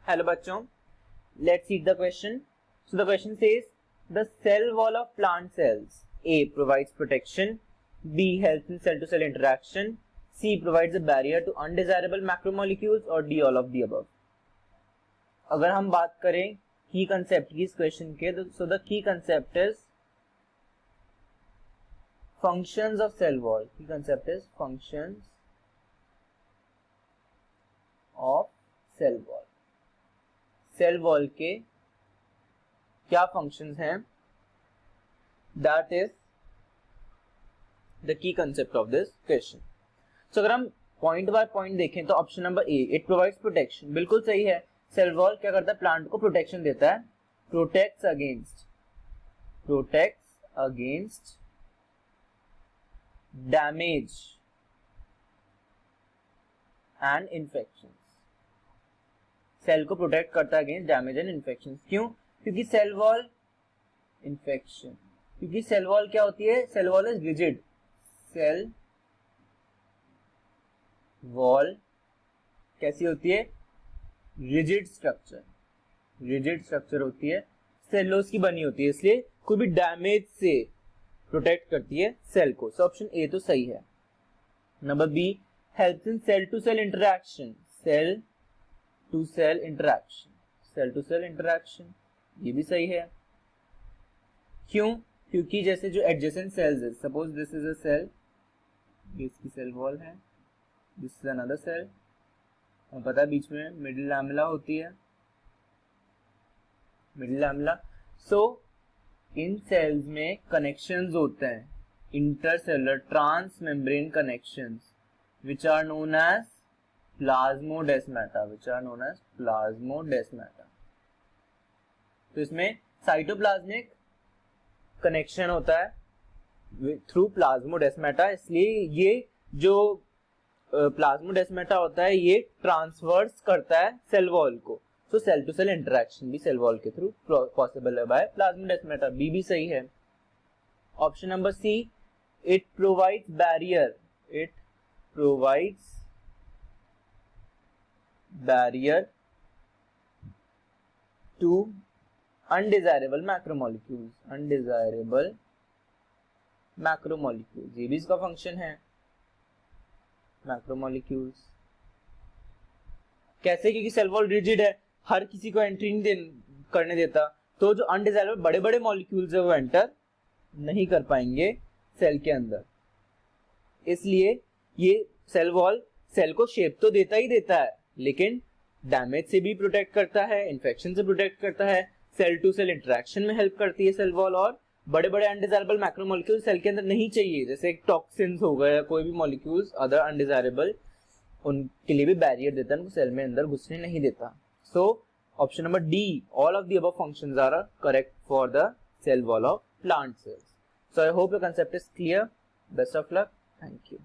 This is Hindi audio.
Hello bachon, let's see the question. So the question says the cell wall of plant cells A provides protection, B helps in cell to cell interaction, C provides a barrier to undesirable macromolecules or D all of the above. अगर हम बात करें की कंसेप्ट की इस क्वेश्चन के, so the key concept is functions of cell wall. Key concept is functions of cell wall. Cell wall के क्या फंक्शंस हैं, that is the key concept of this question. So अगर हम पॉइंट बाय पॉइंट देखें तो option number A, it provides protection, बिल्कुल सही है. सेल वॉल क्या करता है, प्लांट को प्रोटेक्शन देता है. Protects against damage and infection. Cell को प्रोटेक्ट करता है अगेंस्ट डैमेज एंड इन्फेक्शन. क्यों? क्योंकि सेल वॉल इन्फेक्शन, क्योंकि सेल वॉल क्या होती है, cell wall is rigid. Cell wall कैसी होती है, रिजिड स्ट्रक्चर होती है, सेलोस की बनी होती है, इसलिए कोई भी डैमेज से प्रोटेक्ट करती है सेल को. सो ऑप्शन ए तो सही है. Number B, helps in cell to cell interaction. Cell to cell interaction, ये भी सही है. क्यों? क्योंकि जैसे जो एडजेसेंट सेल्स है, suppose this is a cell, ये इसकी सेल वॉल है, दिस इज अनदर सेल, हमें पता है बीच में मिडिल लैमेला होती है, middle lamella. So in cells में कनेक्शंस होते हैं, intercellular trans membrane connections which are known as plasmodesmata. तो इसमें साइटोप्लाज्मिक कनेक्शन होता है थ्रू प्लाज्मोडेस्माटा, इसलिए ये जो प्लाज्मोडेस्माटा होता है ये ट्रांसवर्स करता है सेल वॉल को. तो सेल टू सेल इंटरेक्शन भी सेल वॉल के थ्रू पॉसिबल है बाय प्लाज्मोडेस्माटा. बी भी सही है. Option number C, it provides barrier to undesirable macromolecules. ये भी इसका फंक्शन है. मैक्रोमोलिक्यूल्स कैसे? क्योंकि सेल वॉल रिजिड है, हर किसी को एंट्री नहीं करने देता, तो जो अनडिजायरेबल बड़े बड़े मॉलिक्यूल्स है वो एंटर नहीं कर पाएंगे सेल के अंदर. इसलिए ये सेल वॉल सेल को शेप तो देता ही देता है, लेकिन डैमेज से भी प्रोटेक्ट करता है, इन्फेक्शन से प्रोटेक्ट करता है, सेल टू सेल इंटरेक्शन में हेल्प करती है सेल वॉल, और बड़े बड़े अनडिजायरेबल मैक्रोमोलिक्यूल सेल के अंदर नहीं चाहिए, जैसे टॉक्सिन्स हो गए या कोई भी मॉलिक्यूल्स अदर अनडिजायरेबल, उनके लिए भी बैरियर देता है, उनको सेल में अंदर घुसने नहीं देता. So option number D, all of the above functions are correct for the cell wall of plant cells. So I hope your concept is clear. Best of luck. Thank you.